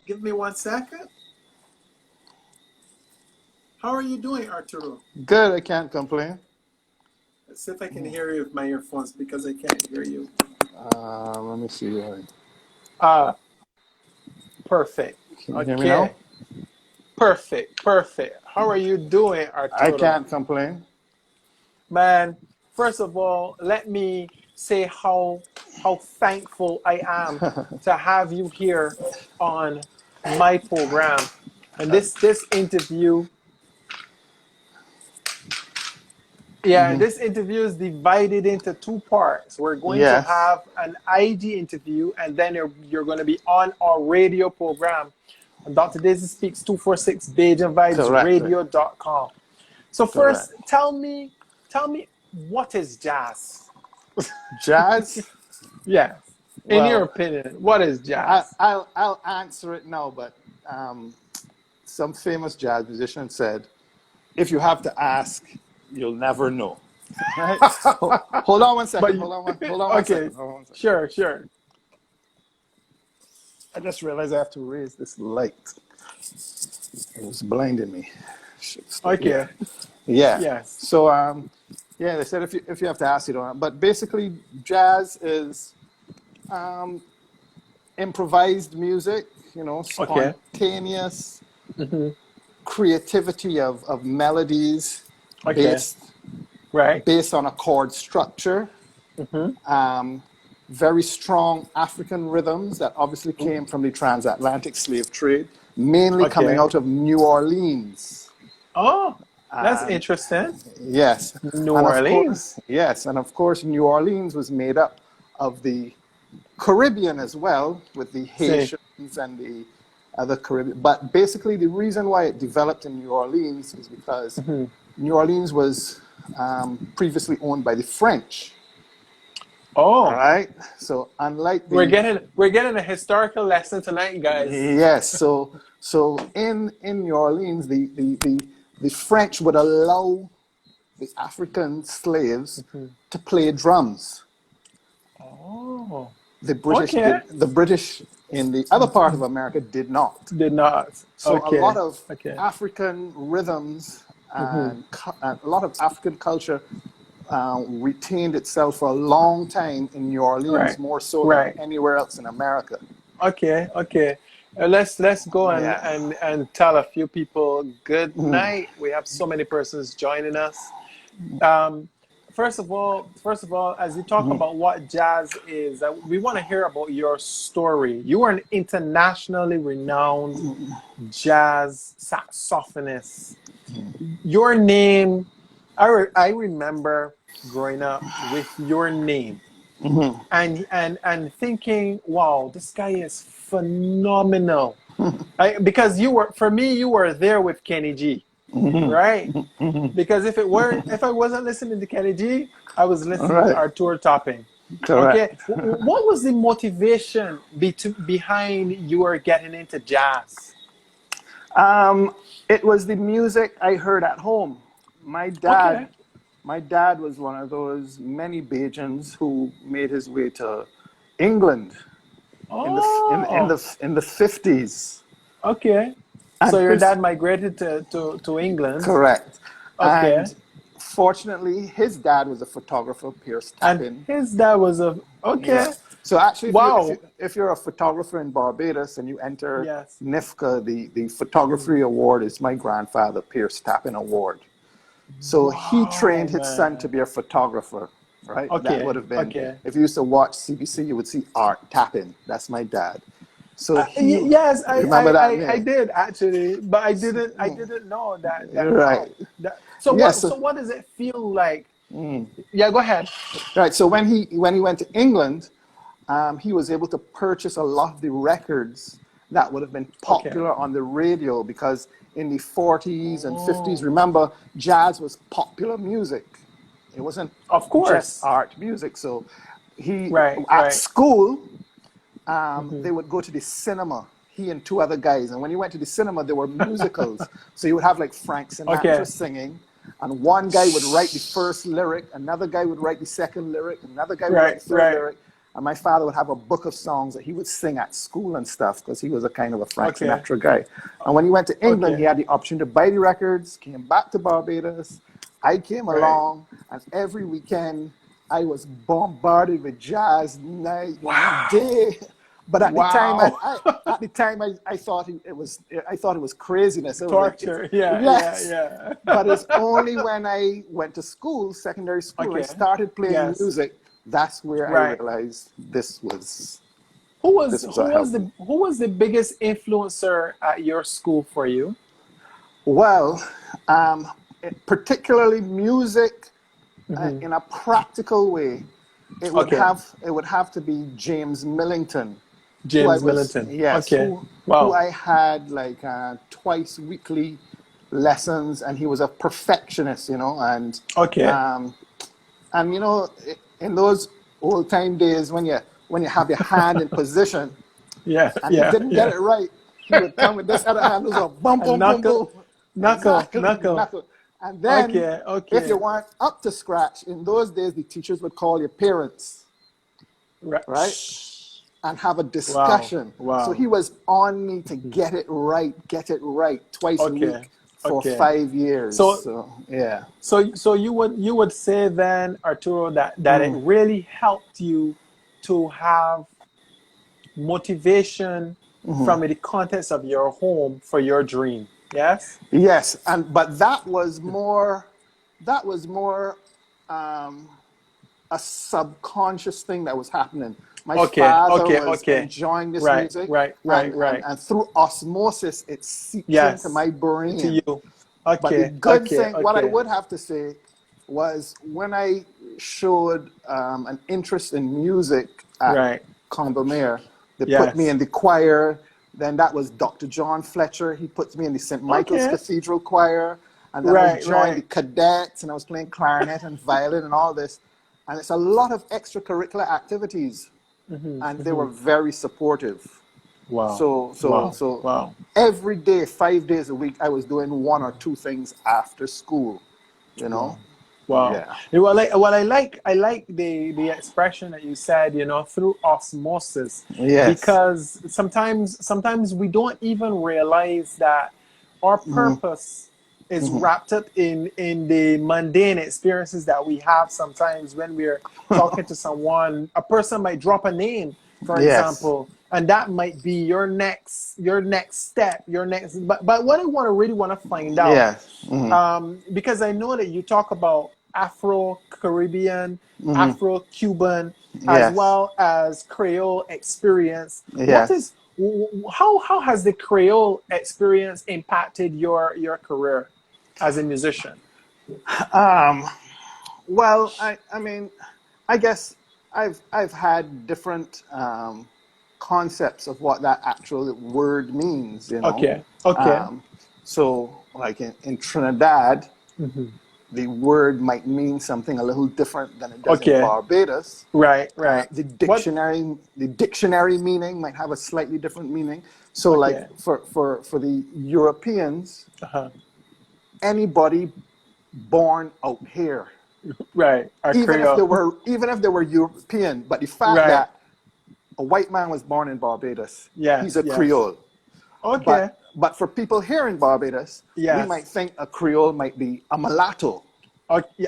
Give me 1 second. How are you doing, Arturo? Good, I can't complain. Let's see if I can hear you with my earphones because I can't hear you. Let me see. Ah, perfect. Can you hear me now? Okay. Perfect. Perfect. How are you doing, I Arturo? can't complain. Man, first of all, let me say how thankful I am to have you here on my program. And this interview, this interview is divided into two parts. We're going to Yes, have an IG interview, and then you're going to be on our radio program on Dr. Daisy Speaks 246 correctly. BajanVibesRadio.com. So Correct. first, tell me what is jazz? Jazz? Yes. In your Well, opinion, what is jazz? I'll answer it now, but some famous jazz musician said, if you have to ask, you'll never know. Right? Hold on 1 second. But Hold on one okay, second. Hold on 1 second. sure. I just realized I have to raise this light. It was blinding me. Okay. Yeah. Yes. So they said if you have to ask, you don't. But basically, jazz is improvised music. Okay. Spontaneous creativity of melodies Okay. Right. based on a chord structure. Very strong African rhythms that obviously came from the transatlantic slave trade, mainly coming out of New Orleans. Oh, that's interesting. Yes. New And Orleans. of course, New Orleans was made up of the Caribbean as well, with the See. Haitians and the other Caribbean. But basically, the reason why it developed in New Orleans is because New Orleans was previously owned by the French. Oh. All right. So unlike the we're getting a historical lesson tonight, guys. yes. So in New Orleans, the French would allow the African slaves to play drums. Oh. The British the British in the other part of America did not. Did not. So a lot of African rhythms and a lot of African culture retained itself for a long time in New Orleans, more so than anywhere else in America. Okay. Let's go and tell a few people good night. We have so many persons joining us. First of all, as you talk about what jazz is, we want to hear about your story. You are an internationally renowned jazz saxophonist. Your name, I remember growing up with your name and thinking, wow, this guy is phenomenal. Because you were there with Kenny G. Right? Because if I wasn't listening to Kenny G, I was listening to Arturo Tappin. Correct. Okay. What was the motivation behind your getting into jazz? It was the music I heard at home. My dad was one of those many Bajans who made his way to England in the 50s. Okay. And so your dad migrated to England. Correct. Okay. And fortunately, his dad was a photographer, Pierce Tappin. And his dad was Yeah. So actually, if you're a photographer in Barbados and you enter NIFCA, the photography award is my grandfather, Pierce Tappin Award. So he trained his son to be a photographer, right? Okay. That would have been, if you used to watch CBC, you would see Art Tappin. That's my dad. So yes, I did actually, but I Mm. didn't know that. Right. So what does it feel like? Yeah, go ahead. Right. So when he went to England, he was able to purchase a lot of the records that would have been popular on the radio, because in the 40s and 50s, remember, jazz was popular music. It wasn't just art music. So he at school. They would go to the cinema, he and two other guys. And when you went to the cinema, there were musicals. So you would have like Frank Sinatra singing. And one guy would write the first lyric, another guy would write the second lyric, another guy would write the third lyric. And my father would have a book of songs that he would sing at school and stuff because he was a kind of a Frank Sinatra guy. And when he went to England, he had the option to buy the records, came back to Barbados. I came along, and every weekend I was bombarded with jazz night, day. But at the time, I thought it was craziness. It Torture, was yeah. But it's only when I went to school, secondary school, I started playing music. That's where I realized this was. Who was the biggest influencer at your school for you? Well, particularly music, in a practical way, it would have to be James Millington. James Millington. Yes. Who I had like twice weekly lessons, and he was a perfectionist, and in those old time days when you have your hand in position, and you didn't get it right, he would come with this other hand, was a bump, knuckle. And then, if you weren't up to scratch, in those days, the teachers would call your parents, right? And have a discussion. Wow. So he was on me to get it right twice a week for 5 years. So you would say then, Arturo, that it really helped you to have motivation from the context of your home for your dream. Yes. Yes, but that was more a subconscious thing that was happening. My father was enjoying this music, and through osmosis, it seeped into my brain. To you. But the good thing, what I would have to say, was when I showed an interest in music at Combermere, they put me in the choir. Then that was Dr. John Fletcher. He puts me in the St. Michael's Cathedral Choir. And then I joined the cadets, and I was playing clarinet and violin and all this. And it's a lot of extracurricular activities. And they were very supportive. Wow. So every day, 5 days a week, I was doing one or two things after school, Wow. Yeah. Well, I like the expression that you said, through osmosis. Yes. Because sometimes we don't even realize that our purpose is wrapped up in the mundane experiences that we have sometimes when we're talking to someone. A person might drop a name, for example, and that might be your next step, but what I really want to find out, because I know that you talk about Afro-Caribbean, Afro-Cuban, as well as Creole Experience. Yes. How has the Creole Experience impacted your career as a musician? Well, I mean, I guess I've had different concepts of what that actual word means, Okay. So, like in Trinidad, the word might mean something a little different than it does in Barbados. Right. The dictionary meaning might have a slightly different meaning. So, like for the Europeans, anybody born out here, even if they were European, but the fact that a white man was born in Barbados, he's a Creole. But for people here in Barbados, we might think a Creole might be a mulatto.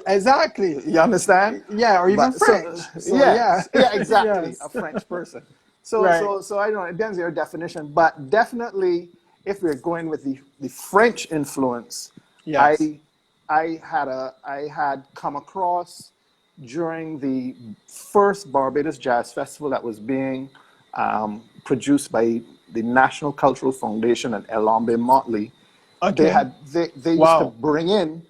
Exactly. You understand? Yeah, or even French. Exactly. A French person. So I don't know, it depends on your definition. But definitely, if we're going with the French influence, I had come across during the first Barbados Jazz Festival that was being produced by the National Cultural Foundation and Elambe Motley. They used to bring in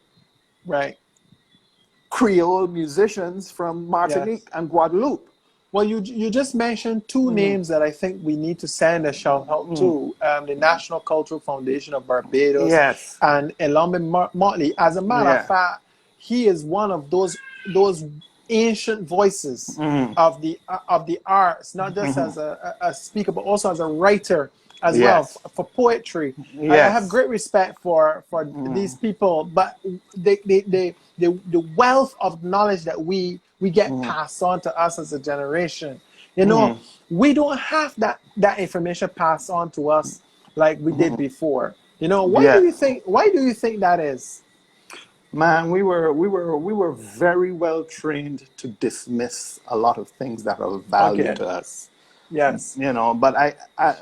Creole musicians from Martinique and Guadeloupe. Well, you just mentioned two names that I think we need to send a shout out to: the National Cultural Foundation of Barbados and Elambe Motley. As a matter of fact, he is one of those ancient voices of the arts, not just as a speaker, but also as a writer as well for poetry. I have great respect for these people, but the wealth of knowledge that we get passed on to us as a generation. You know, we don't have that information passed on to us like we did before. You know, why do Yeah. you think? Why do you think that is? Man, we were very well trained to dismiss a lot of things that are of value Okay. to us. Yes. You know, but I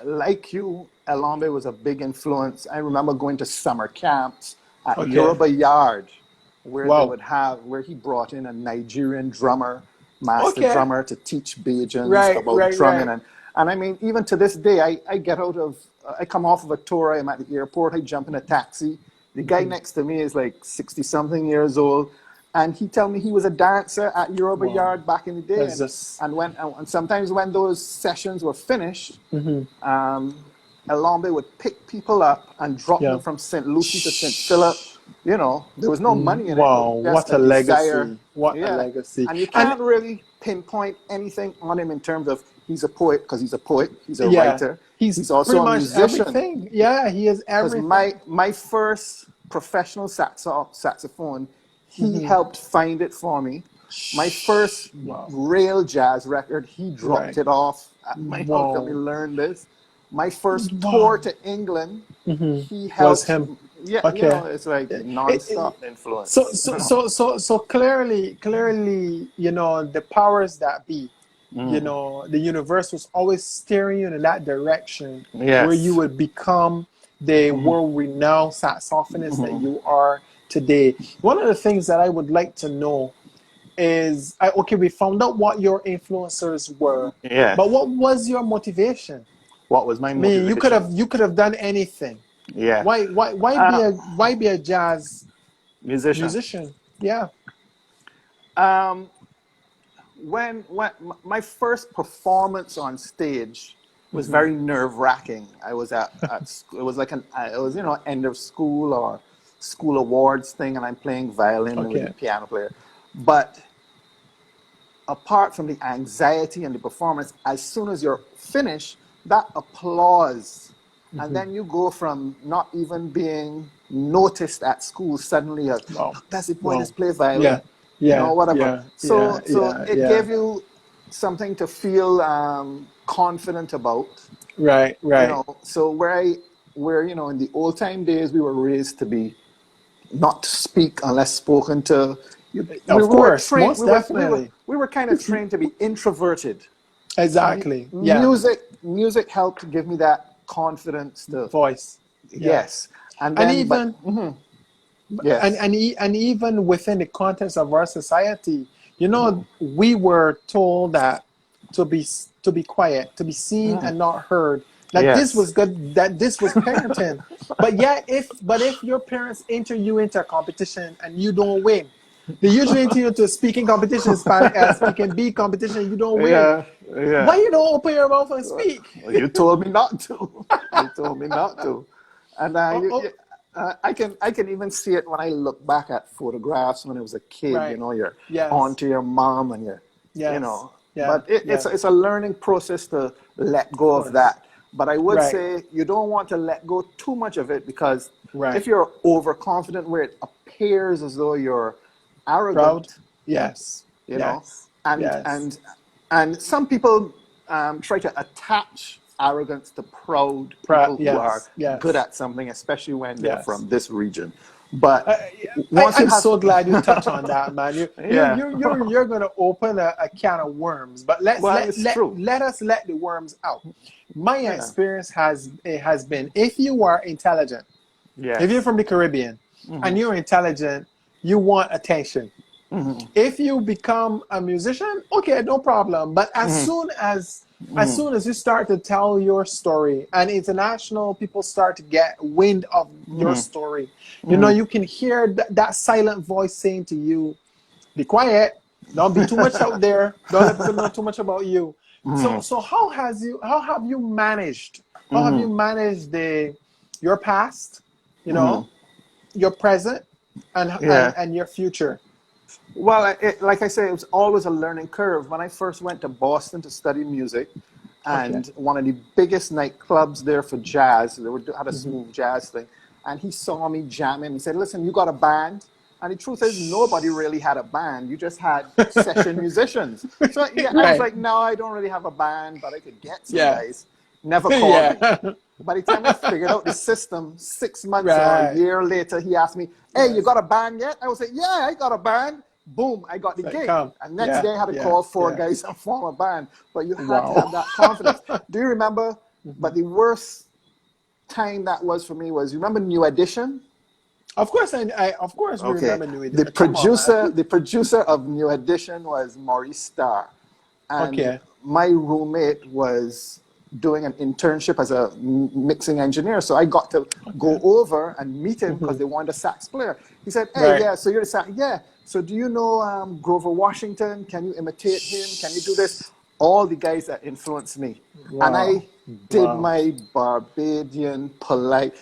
like you, Elambe was a big influence. I remember going to summer camps at Okay. Yoruba Yard, where they Wow. would have, where he brought in a Nigerian drummer, master Okay. drummer, to teach Bajans Right. about Right. drumming. Right. And I mean, even to this day, I get out of, I come off of a tour, I'm at the airport, I jump in a taxi. The guy next to me is like 60 something years old. And he told me he was a dancer at Yoruba Wow. Yard back in the day. That's just. And sometimes when those sessions were finished, Elambe would pick people up and drop Yeah. them from St. Lucie to St. Philip. You know, there was no money in it. It Wow. was just What a desire. legacy. What a Yeah. legacy. And you And can't really pinpoint anything on him in terms of he's a poet, because he's a poet, he's a yeah, writer, he's he's also pretty a much musician. everything. Yeah, he is Because everything. my first professional saxophone, he helped find it for me. My first Wow. real jazz record, he dropped Right. it off at my house. Let me Wow. learn this. My first Wow. tour to England, he Was helped. him. Yeah, you Okay. know, it's like It, nonstop influence. You know. so clearly, you know, the powers that be, you know, the universe was always steering you in that direction where you Yes. would become the world-renowned saxophonist that you are today. One of the things that I would like to know is, okay, we found out what your influencers were, but Yes. what was your motivation? What was my I mean, motivation? you could have done anything. Yeah. Why Uh, why be a jazz musician. musician? Yeah. Um, when my first performance on stage was very nerve-wracking. I was at it was like it was, you know, end of school or school awards thing, and I'm playing violin with the Okay. piano player. But apart from the anxiety and the performance, as soon as you're finished, that applause, and then you go from not even being noticed at school, suddenly, Wow. that's the boy Wow. that's play Yeah. violin, you know, Yeah. whatever. Yeah. Yeah. So Yeah. it Yeah. gave you something to feel confident about, Right. you Right. know. So where you know, in the old time days, we were raised to be not to speak unless spoken to. We Of were course. trained. Most definitely. We were kind of trained to be introverted. Exactly. Yeah. Music helped give me that confidence to, Voice. Yeah. yes. And And then, but even yes. and even within the context of our society, you know, we were told that to be quiet, to be seen and not heard. That this Yes. was good. That this was parenting. But if your parents enter you into a competition and you don't win, they usually enter you into a speaking competition, speaking bee competition. You don't win. Yeah. Why Yeah. you don't open your mouth and speak? You told me not to. You told me not to. And Oh, oh, I can even see it when I look back at photographs when I was a kid. You right. know, you're on Yes. to your mom and you're, you Yes. know. Yeah. But Yeah. it's a learning process to let Of go of course. that. But I would Right. say you don't want to let go too much of it, because Right. if you're overconfident where it appears as though you're Proud. arrogant, Yes. you know, Yes. and Yes. some people try to attach arrogance to proud people who are Yes. good Yes. at something, especially when they're Yes. from this region. But I, once you I'm have, so glad you touch on that, man. yeah, You're gonna open a can of worms, but well, it's true. let us let the worms out. My Yeah. experience has been, if you are intelligent, if you're Yes. from the Caribbean and you're intelligent, you want attention. If you become a musician, okay, no problem. But as soon as you start to tell your story and international people start to get wind of your story, you know, you can hear that silent voice saying to you, be quiet, don't be too much out there, don't let people know too much about you. So how have you managed the your past, you know, your present, Yeah. and your future? Well, like I say, it was always a learning curve. When I first went to Boston to study music, Okay. and one of the biggest nightclubs there for jazz, had a smooth jazz thing, and he saw me jamming. He said, "Listen, you got a band?" And the truth is, nobody really had a band. You just had session musicians. So yeah, I was Right. like, no, I don't really have a band, but I could get some Yeah. guys. Never called me. Yeah. By the time I figured out the system, 6 months or a Right. year later, he asked me, hey, you got a band yet? I was like, yeah, I got a band. Boom, I got the So gig. come. And next Yeah. day I had to Yeah. call 4 Yeah. guys and form a band. But you had to Wow. have that confidence. Do you remember? But the worst time that was for me was, you remember New Edition? Of course, of course we Okay. remember New Edition. Come on, man. The producer of New Edition was Maurice Starr. And Okay. my roommate was doing an internship as a mixing engineer. So I got to go over and meet him because they wanted a sax player. He said, hey, Right. yeah, so you're the sax. Yeah. So do you know Grover Washington? Can you imitate him? Can you do this? All the guys that influenced me. And Wow. I did Wow. my Barbadian polite,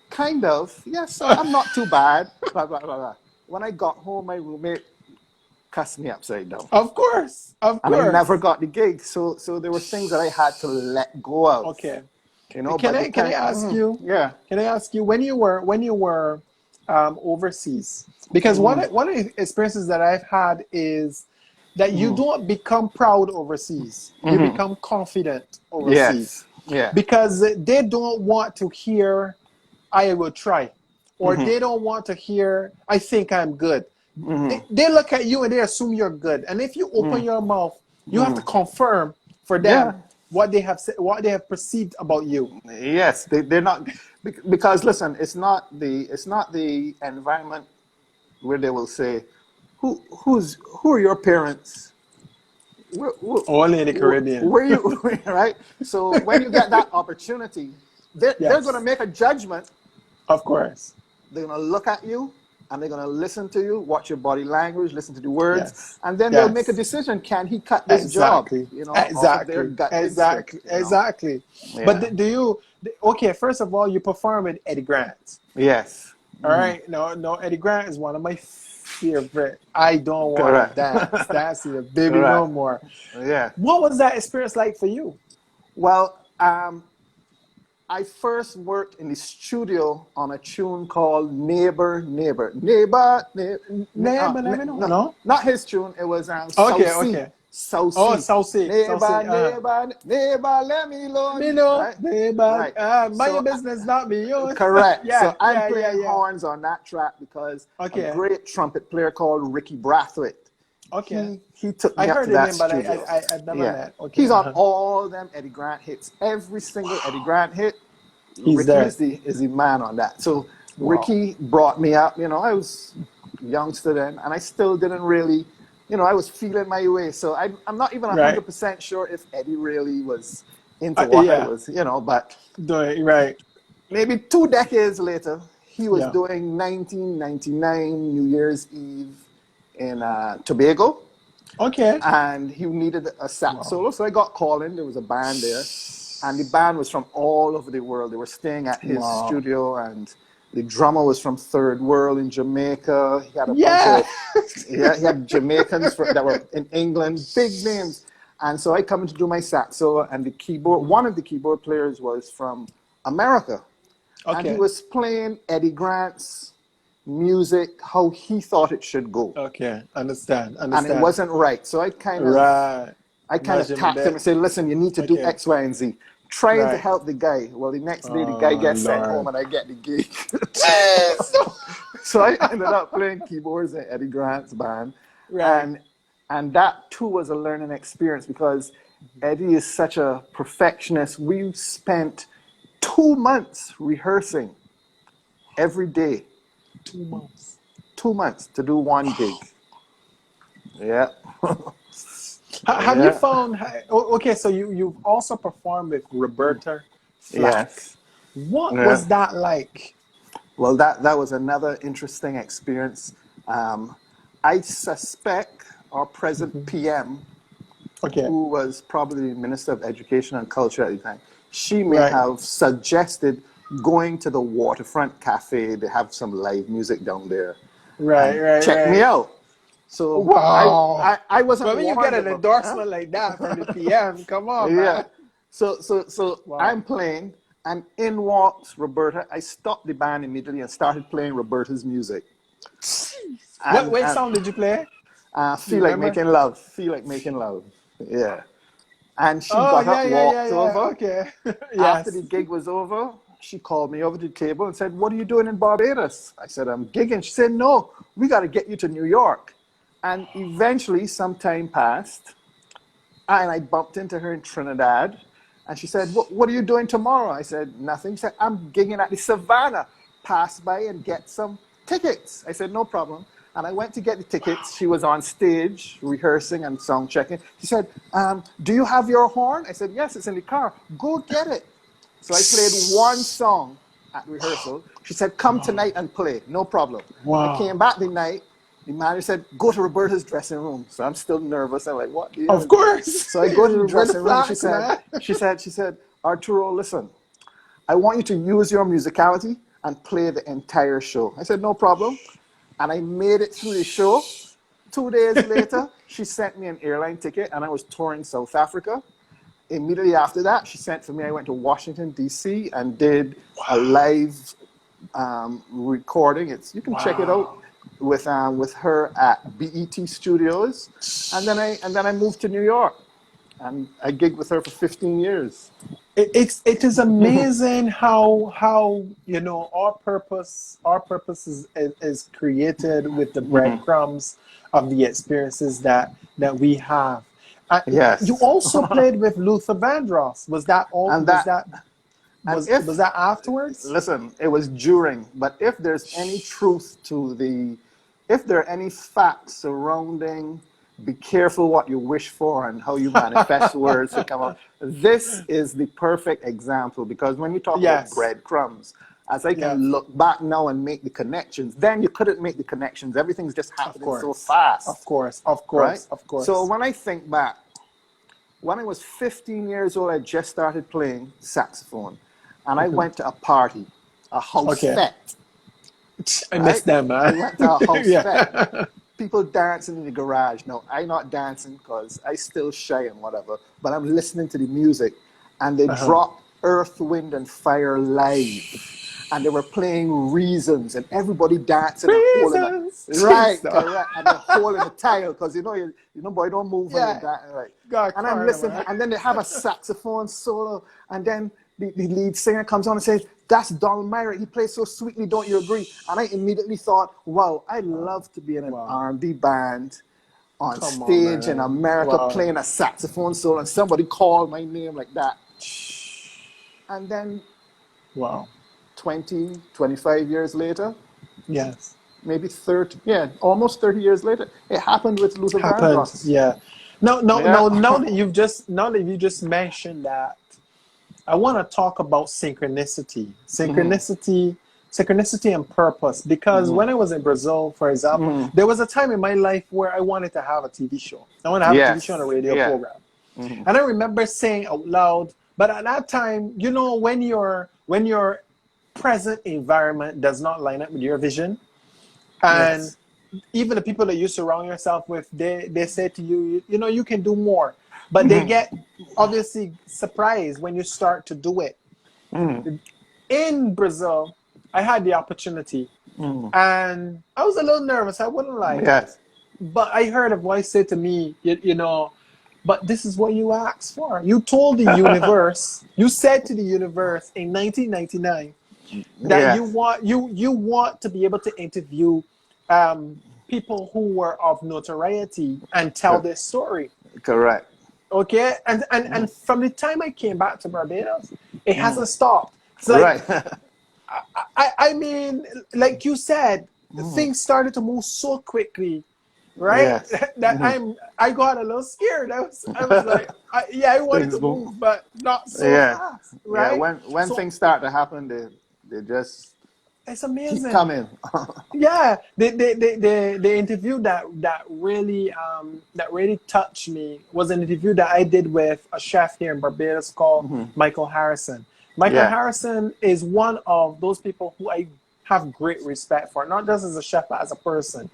kind of, yes, I'm not too bad, blah, blah, blah, blah. When I got home, my roommate cussed me upside down. Of course. Of And I course. never got the gig. So there were things that I had to let go of. Okay. You know, Can but I ask you? yeah. Can I ask you when you were overseas? Because one of the experiences that I've had is that you don't become proud overseas. You become confident overseas. Yes. Yeah. Because they don't want to hear I will try, or they don't want to hear I think I'm good. They look at you and they assume you're good. And if you open your mouth, you have to confirm for them what they have said, what they have perceived about you. Yes, they're not, because listen, it's not the environment where they will say, who are your parents? Only in the Caribbean. Where you right? So when you get that opportunity, they're going to make a judgment. Of course. They're going to look at you and they're going to listen to you, watch your body language, listen to the words, and then they'll make a decision. Can he cut this job? You know, off of their gut instinct, you know? Exactly. Yeah. But do you? Okay, first of all, you perform with Eddy Grant. Yes. All right. No, Eddy Grant is one of my favorite. I don't want to dance. That's the baby no more. Yeah. What was that experience like for you? Well, I first worked in the studio on a tune called Neighbor, Neighbor. Neighbor, no, not his tune. It was Okay. South Oh, Sea. South Sea. Neighbor, let me alone. Me know, right? neighbor. Right. Mind your business, not me yours. Correct. Yeah, so I'm playing horns on that track because a great trumpet player called Ricky Brathwaite. Okay. He took me up to that studio. But I've never met. Okay. He's on all them Eddy Grant hits. Every single Eddy Grant hit, He's Ricky is the man on that. So Ricky brought me up. You know, I was a youngster then, and I still didn't really, you know, I was feeling my way. So I'm not even 100% sure if Eddy really was into what I was, you know, but maybe 2 decades later, he was doing 1999 New Year's Eve in Tobago. Okay. And he needed a sax solo. So I got called in. There was a band there. And the band was from all over the world. They were staying at his studio. And the drummer was from Third World in Jamaica. He had a bunch of... he had Jamaicans that were in England. Big names. And so I come in to do my sax solo. And one of the keyboard players was from America. Okay. And he was playing Eddy Grant's music how he thought it should go. Okay, understand. And it wasn't right. So I kind of tapped him and said, listen, you need to do X, Y, and Z. Trying to help the guy. Well, the next day the guy gets sent home and I get the gig. So I ended up playing keyboards in Eddy Grant's band. Right. And that too was a learning experience because Eddy is such a perfectionist. We spent 2 months rehearsing every day. 2 months. 2 months to do one gig. Yeah. Have you found? Okay, so you've also performed with Roberta Flack. Yes. What was that like? Well, that was another interesting experience. I suspect our present PM, who was probably the Minister of Education and Culture at the time, she may have suggested going to the Waterfront Cafe. They have some live music down there. Check me out. So I wasn't. Well, when you get an endorsement like that from the PM, come on, man. So I'm playing, and in walks Roberta. I stopped the band immediately and started playing Roberta's music. What and song did you play? Do you feel like remember? making love. Feel like making love. Yeah. And she Oh got yeah, up, yeah, yeah, walked yeah. over. Okay. After the Yes. gig was over, she called me over to the table and said, "What are you doing in Barbados?" I said, "I'm gigging." She said, "No, we got to get you to New York." And eventually, some time passed, and I bumped into her in Trinidad. And she said, what are you doing tomorrow? I said, "Nothing." She said, "I'm gigging at the Savannah. Pass by and get some tickets." I said, "No problem." And I went to get the tickets. She was on stage rehearsing and sound checking. She said, "Do you have your horn?" I said, "Yes, it's in the car. Go get it." So I played one song at rehearsal. She said, "Come tonight and play. No problem." I came Wow. back the night. The manager said, "Go to Roberta's dressing room." So I'm still nervous. I'm like, "What the Of hell?" course. So I go to the Roberta dressing room. Flack, man. She said, "Arturo, listen, I want you to use your musicality and play the entire show." I said, "No problem." And I made it through the show. 2 days later, she sent me an airline ticket and I was touring South Africa. Immediately after that, she sent for me. I went to Washington, D.C. and did a live recording. You can check it out Wow. with her at BET Studios. And then I moved to New York and I gigged with her for 15 years. It is amazing how our purpose is created with the breadcrumbs of the experiences that we have. You Yes. also played with Luther Vandross. Was that all? And that and Was that afterwards? listen, it was during, but if there's any truth to if there are any facts surrounding, be careful what you wish for and how you manifest words to come out. This is the perfect example because when you talk about Yes. breadcrumbs, as I Yes. can look back now and make the connections, then you couldn't make the connections. Everything's just Of happening so course. Of fast, course. Of right? course. Of So course. when I think back, when I was 15 years old, I just started playing saxophone. And I went to a party, a house Okay. fete, I miss right? them, I man. went to a house fete. Yeah. People dancing in the garage. No, I'm not dancing because I still shy and whatever, but I'm listening to the music. And they Uh-huh. dropped Earth, Wind, and Fire live. And they were playing Reasons, and everybody dancing and holding it. Reasons. Right, Stop. correct. And they're holding the tile because boy, don't move when you're Yeah. dancing. Right. God, And I'm corner, listening, man. and then they have a saxophone solo, and then the lead singer comes on and says, "That's Donald Myrick. He plays so sweetly, don't you agree?" And I immediately thought, wow, I'd love to be in an Wow. R&B band on Come on, stage in man. America Wow. playing a saxophone solo, and somebody called my name like that. And then Wow. 20, 25 years later, Yes. maybe 30, yeah, almost 30 years later, it happened with Luther Happened. Vandross. Yeah. No, no, Yeah. no. Now that you just mentioned that, I want to talk about synchronicity and purpose. Because when I was in Brazil, for example, there was a time in my life where I wanted to have a TV show. I want to have a TV show and a Yes. radio Yeah. program. And I remember saying out loud, but at that time, when your present environment does not line up with your vision, and Yes. even the people that you surround yourself with, they say to you, you can do more, but they get obviously surprised when you start to do it. In Brazil, I had the opportunity, and I was a little nervous, I wouldn't lie, Yes. but I heard a voice say to me, but this is what you asked for. You told the universe, you said to the universe in 1999 that you Yes. want to be able to interview people who were of notoriety and tell their story. Correct. Okay, and from the time I came back to Barbados, it hasn't stopped. It's like, Right. I mean, like you said, things started to move so quickly, right? Yes. That I got a little scared. I was like, I wanted Things to move. move, but not so Yeah. fast, Yeah. right? When So things start to happen, they just it's keep amazing. coming. Yeah, the interview that really touched me was an interview that I did with a chef here in Barbados called Michael Harrison. Michael Yeah. Harrison is one of those people who I have great respect for, not just as a chef, but as a person.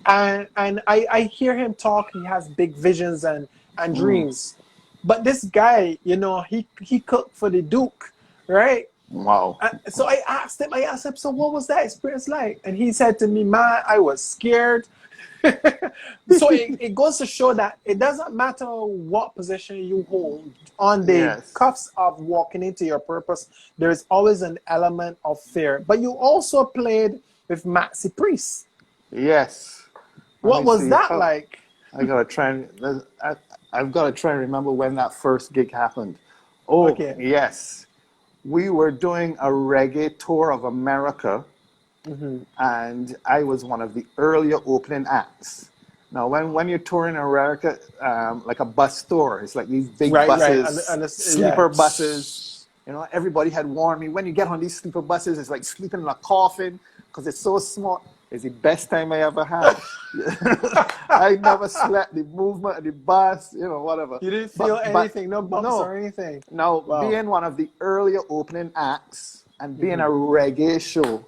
And I hear him talk. He has big visions and dreams. But this guy, he cooked for the Duke, right? Wow. So I asked him, so what was that experience like? And he said to me, man, I was scared. So it goes to show that it doesn't matter what position you hold on the Yes. cuffs of walking into your purpose, there's always an element of fear. But you also played with Maxi Priest. Yes. What was that like? I've got to try and remember when that first gig happened. Oh, Okay. yes. We were doing a reggae tour of America, and I was one of the earlier opening acts. Now, when you're touring America, like a bus tour, it's like these big buses, sleeper buses. You know, everybody had warned me, when you get on these sleeper buses, it's like sleeping in a coffin because it's so small. It's the best time I ever had. I never slept. The movement of the bus, you know, whatever. You didn't feel anything, no bumps or anything? Now, being one of the earlier opening acts and being a reggae show,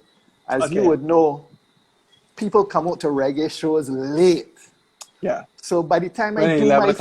as you would know, people come out to reggae shows late. Yeah. So by the time I do my